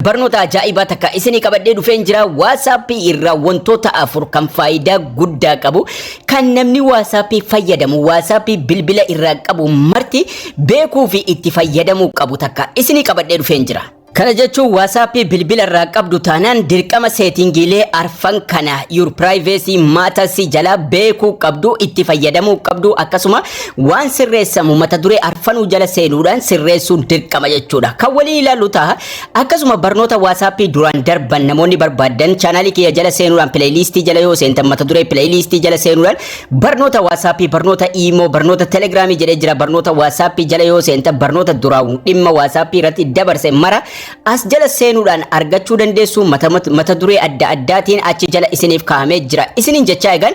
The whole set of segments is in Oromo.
Barnoota ajaa'ibaa takka isinii qabadhee dhufeen jira. WhatsApp irraa wantoota 4 kan faayidaa guddaa qabu kan namni WhatsApp fayyadamu WhatsApp bilbila irraa qabu marti beekuu fi itti fayyadamuu qabu takka isinii qabadhee dhufeen jira. Kana jechuun WhatsApp bilbila irraa qabdu taanaan dirqama seetingiilee arfan kana your privacy matters jala beekuu qabdu itti fayyadamuu qabdu akkasuma waan sirreessamu mata duree arfanuu jala seenuudhaan sirreessuun dirqama jechuudha. Kan walii ilaallu ta'a akkasuma barnoota WhatsApp duraan darban namoonni barbaadan chaanaalii kiyya jala seenuudhaan playlistii jala yoo seentan mata duree playlistii jala seenuudhaan barnoota WhatsApp barnoota imo barnoota Telegram jedhee jira barnoota WhatsApp jala yoo seentan barnoota duraan dhimma WhatsApp irratti dabarse mara as jala seenuudhaan argachuu dandeessu mata duree adda addaatiin achi jala isiniif kaa'amee jira. Isiniin jechaa eegan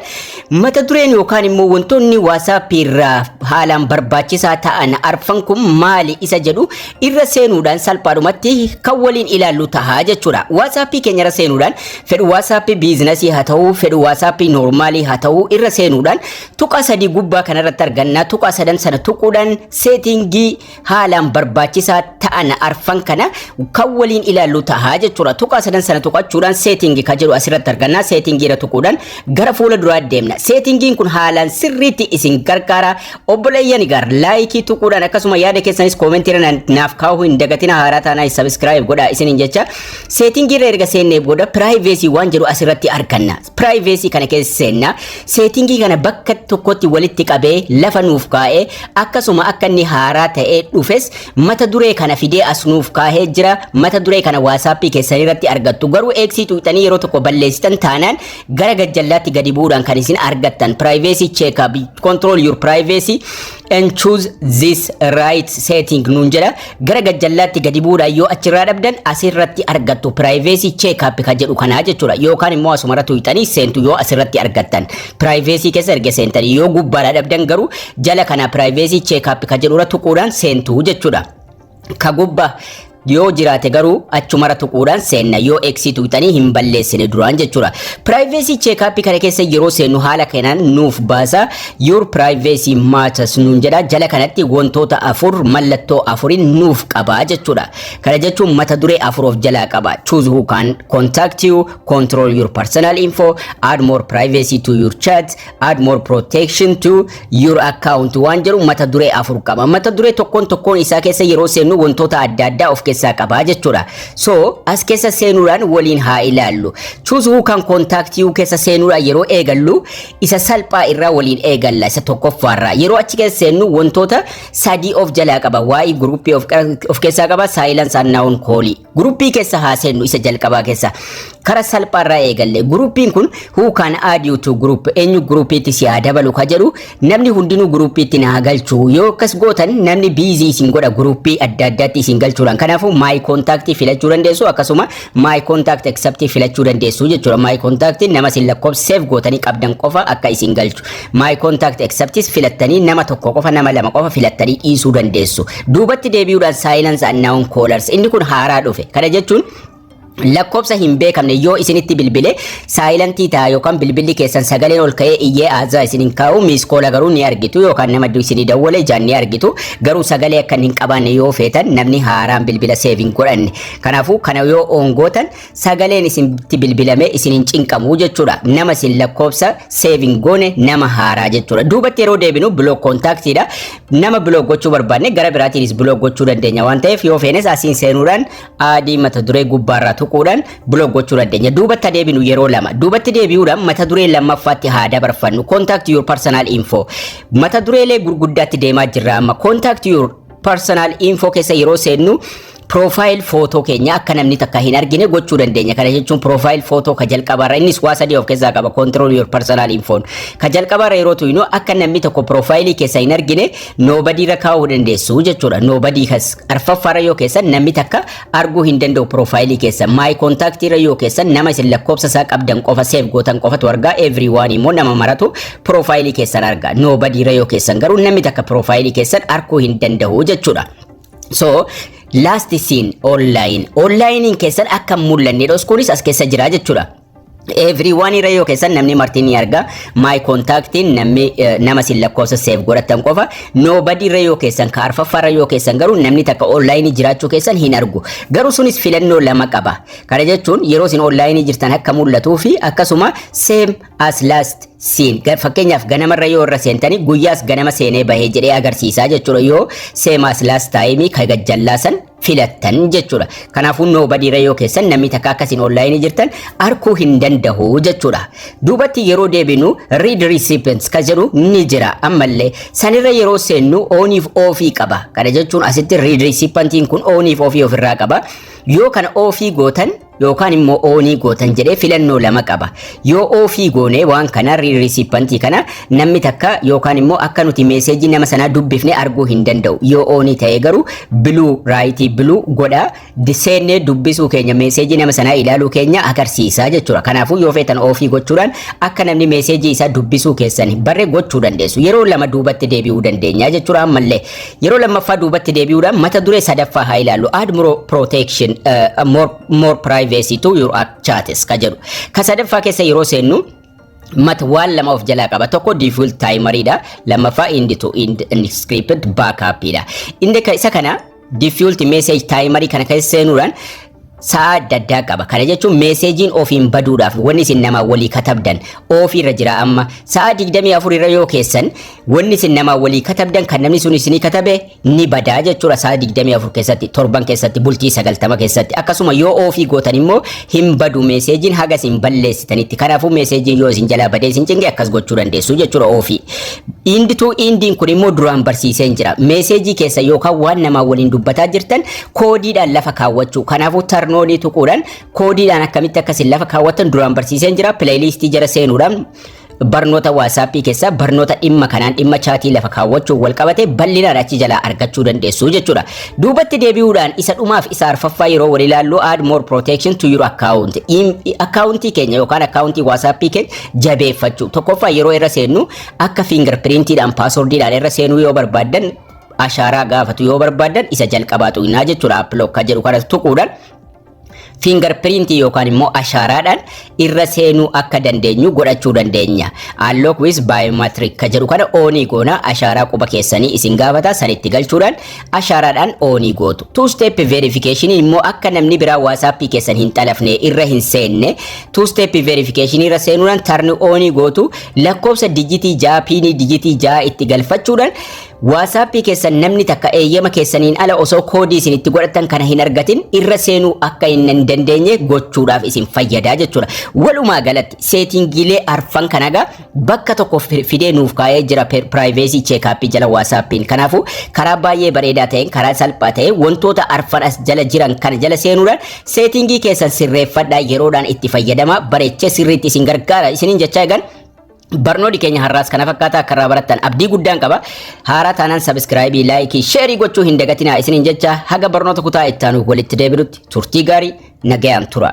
mata dureen yookaan immoo wantoonni WhatsApp irraa haalaan barbaachisaa ta'an arfan kun maali isa jedhu irra seenuudhaan salphaadhumatti kan waliin ilaallu ta'a jechuudha. WhatsApp keenya irra seenuudhaan fedhu WhatsApp biizinasii haa ta'u fedhu WhatsApp noormaalii haa ta'u irra seenuudhaan tuqa sadii gubbaa kanarratti arganna. Tuqa sadan sana tuquudhaan seetingii haalaan barbaachisaa ta'an arfan kana kan waliin ilaallu ta'a jechuudha. Tuqa sadan sana tuqachuudhaan seetingii kan jedhu asirratti arganna. Seetingii irra tuquudhaan gara fuula duraa deemna. Seetingiin kun haalaan sirriitti isin gargaara. Obboleeyyan gar laayikii tuquudhaan akkasuma yaada keessanis koomentii irra naaf kaa'uu hin dagatina. Haaraa taanaa subscribe godhaa isiniin jecha. Seetingii irra erga seennee booda privacy waan jedhu asirratti arganna. Privacy kana keessa seenna. Seetingii kana bakka tokkotti walitti qabee lafa nuuf kaa'ee akkasuma akka inni haaraa ta'ee dhufes mata duree kana fidee as nuuf kaa'ee jira. Mata duree kana WhatsApp keessan irratti argattu garuu eegsii tuqxanii yeroo tokko balleessitan taanaan gara gajjallaatti gadi bu'uudhaan kan isin argattan privacy check up control your privacy and choose this right setting nuun jedha. Gara gajjallaatti gadi bu'uudhaan yoo achirraa dhabdan asirratti argattu privacy check up kan jedhu kanaa jechuudha. Yookaan immoo asumarra tuqxanii seentu yoo asirratti argattan privacy keessa erga seentanii yoo gubbaadhaa dhabdan garuu jala kana privacy check up kan jedhurra tuquudhaan seentu jechuudha. Ka gubbaa yoo jiraate garuu achumara tuquudhaan seenna yoo eegsii tuqxanii hin balleessine duraan jechuudha. Privacy check up kana keessa yeroo seennu haala kanaan nuuf baasa your privacy matters nuun jedha. Jala kanatti wantoota 4 mallattoo 4 nuuf qaba jechuudha. Kana jechuun mata duree 4 of jalaa qaba. Choose who can contact you, control your personal info, add more privacy to your chat, add more protection to your account waan jedhu mata duree 4 qaba. Mata duree tokkoon isaa keessa yeroo seennu wantoota adda addaa of keessa qaba jechuudha. So as keessa seenuudhaan waliin haa ilaallu. Choose who can contact you keessa seenuudhaan yeroo eegallu isa salphaa irraa waliin eegalla isa tokkoffaarraa. Yeroo achi keessa seennu wantoota sadii of jalaa qaba. Waa'ee groupii of keessaa qaba. Silence and noun call. Groupii keessa haa seennu isa jalqabaa keessa. Kara salphaarraa eegalle. Groupiin kun who can add you to group eenyu groupiitti si haa dabalu ka jedhu namni hundinuu groupiitti na galchu. Yoo akkas gootan namni busy isin godha groupii adda addaatti isin galchuudhaan. Kanaafuu my contact filachuu dandeessu akkasuma my contact accept filachuu dandeessu jechuudha. My contact nama sin lakkoofsa save gootanii qabdan qofa akka isin galchu. My contact accept filattanii nama tokko qofa nama lama qofa filattanii dhiisuu dandeessu. Duubatti deebi'uudhaan silence and noun callers inni kun haaraa dhufe. Kana jechuun lakkoofsa hin beekamne yoo isinitti bilbile saayilantii ta'a yookaan bilbilli keessan sagaleen ol ka'ee iyyee aazaa isinin kaa'u miiskoola garuu ni argitu yookaan nama isinii dawwale jaan ni argitu garuu sagalee akka hin qabaanne yoo feetan namni haaraan bilbila seevin godhanne. Kanaafuu kana yoo oongootan sagaleen isinitti bilbilame isinin cinqamu jechuudha. Nama isin lakkoofsa seevin goone nama haaraa jechuudha. Duubatti yeroo deebinu block contactidha. Nama block gochuu barbaanne gara biraatiinis block gochuu dandeenya waan ta'eef yoo feenes asiin seenuudhaan adii mata duree gubbaarraa tuquudhaan block gochuu dandeenya. Duubatti deebinu yeroo lama. Duubatti deebi'uudhaan mata duree lammaffaatti haa dabarfannu. Contact your personal info. Mata dureelee gurguddaatti deemaa jirra amma. Contact your personal info keessa yeroo seennu profile photo keenya akka namni takka hin argine gochuu dandeenya. Kana jechuun profile photo ka jalqabarra innis waa sadii of keessaa qaba. Control your personal info. Ka jalqabarra yeroo tuynu akka namni tokko profile keessa hin argine nobody ra kaa'uu dandeessu jechuudha. Nobody kas arfaffaarra yoo keessan namni takka arguu hin danda'u profile keessa. My contact ra yoo keessan nama isin lakkoofsa isaa qabdan qofa save gootan qofatu argaa. Everyone immoo nama maratu profile keessan argaa. Nobody ra yoo keessan garuu namni takka profile keessan arguu hin danda'u jechuudha. So last scene online. Online keessan akka mul'anne dhos kunis as keessa jira jechuudha. everyone irra yoo keessan namni martiin ni arga my contact namni nama sin lakkoofsa save godhatan qofa nobody irra yoo keessan ka arfaffara yoo keessan garuu namni takka online jiraachuu keessan hin argu garuu sunis filannoo lama qaba kana jechuun yeroo sin online jirtan akka mul'atuu fi akkasuma same as last seen fakkeenyaaf ganamarra yoo irra seentanii guyyaas ganama seenee bahee jedhee agarsiisaa jechuudha yoo same as last time ka gajjallaasan filattan jechuudha kanaafuu nobody irra yoo keessan namni takka akkasiin online jirtan arkuu hin danda'u jechuudha duubatti yeroo deebinu read recipients ka jedhu ni jira ammallee sanirra yeroo seennu oniif ofii qaba kana jechuun asitti read recipientiin kun oniif ofii ofirraa qaba yoo kana ofii gootan yookaan immoo onii gootan jedhee filannoo lama qaba yoo ofii goone waan kana recipientii kana namni takka yookaan immoo akka nuti meeseejii nama sanaa dubbifne arguu hin danda'u yoo onii ta'e garuu blue right blue godha seennee dubbisuu keenya meeseejii nama sanaa ilaaluu keenya agarsiisa jechuudha kanaafuu yoo feetan ofii gochuudhaan akka namni meeseejii isaa dubbisuu keessan barre gochuu dandeessu yeroo lama duubatti deebi'uu dandeenya jechuudha ammallee yeroo lammaffaa duubatti deebi'uudhaan mata duree sadaffaa haa ilaallu add more protection more privacy to your chats ka jedhu ka sadaffaa keessa yeroo seennu mata waan lama of jalaa qaba tokko default timer dha lammaffaa end to end scripted backup dha inni isa kana default message timer kana keessa seenuudhaan sa'a daddaa qaba kana jechuun meeseejiin ofiin baduudhaaf wanni isin nama walii katabdan ofii irra jira amma sa'a 24 irra yoo keessan wanni isin nama walii katabdan kan namni sun isinii katabe ni badaa jechuudha sa'a 24 keessatti torban keessatti bultii 90 keessatti akkasuma yoo ofii gootan immoo hin badu meeseejiin haga isin balleessitanitti kanaafuu meeseejiin yoo isin jalaa badee isin cinqe akkas gochuu dandeessu jechuudha ofii indituu indiin kun immoo duraan barsiiseen jira meeseejii keessa yookaan waan nama waliin dubbataa jirtan koodiidhaan lafa kaawwachuu kanaafuu tarnoolii tuquudhaan koodiidhaan akkamitti akkasin lafa kaawwatan duraan barsiiseen jira playlistii jara seenuudhaan barnoota WhatsApp keessa barnoota dhimma kanaan dhimma chaatii lafa kaawwachuu wal qabate bal'inaan achi jalaa argachuu dandeessu jechuudha duubatti deebi'uudhaan isa dhumaaf isa arfaffaa yeroo wal ilaallu add more protection to your account accountii keenya yookaan accountii WhatsApp keenya jabeeffachuu tokkoffaa yeroo irra seennu akka fingerprintiidhaan passwordidhaan irra seenuu yoo barbaadan ashaaraa gaafatu yoo barbaadan isa jalqabaatu innaa jechuudha upload ka jedhu kana tuquudhaan fingerprint yookaan immoo ashaaraadhaan irra seenuu akka dandeenyu godhachuu dandeenya unlock with biometric ka jedhu kana onii goona ashaaraa quba keessanii isin gaafata sanitti galchuudhaan ashaaraadhaan onii gootu two step verification immoo akka namni biraa WhatsApp keessan hin xalafne irra hin seenne two step verification irra seenuudhaan tarni onii gootu lakkoofsa dijitii 6 piinii dijitii 6 itti galfachuudhaan WhatsApp keessan namni takka eeyyama keessaniin ala osoo koodii isin itti godhatan kana hin argatin irra seenuu akka hin dandeenye gochuudhaaf isin fayyadaa jechuudha walumaa galatti seetingiilee arfan kanaga bakka tokko fidee nuuf kaa'ee jira privacy check up jala WhatsAppiin kanaafuu karaa baay'ee bareedaa ta'een karaa salphaa ta'een wantoota arfan as jala jiran kana jala seenuudhaan seetingii keessan sirreeffadhaa yeroodhaan itti fayyadama bareechee sirriitti isin gargaara isiniin jechaa eegan barnooti keenya har'aas kana fakkaata akka irraa barattan abdii guddaan qaba haaraa taanaan subscribe like share gochuu hin dagatinaa isiniin jecha haga barnoota kutaa itti aanu walitti deebinutti turtii gaarii nagayaan tura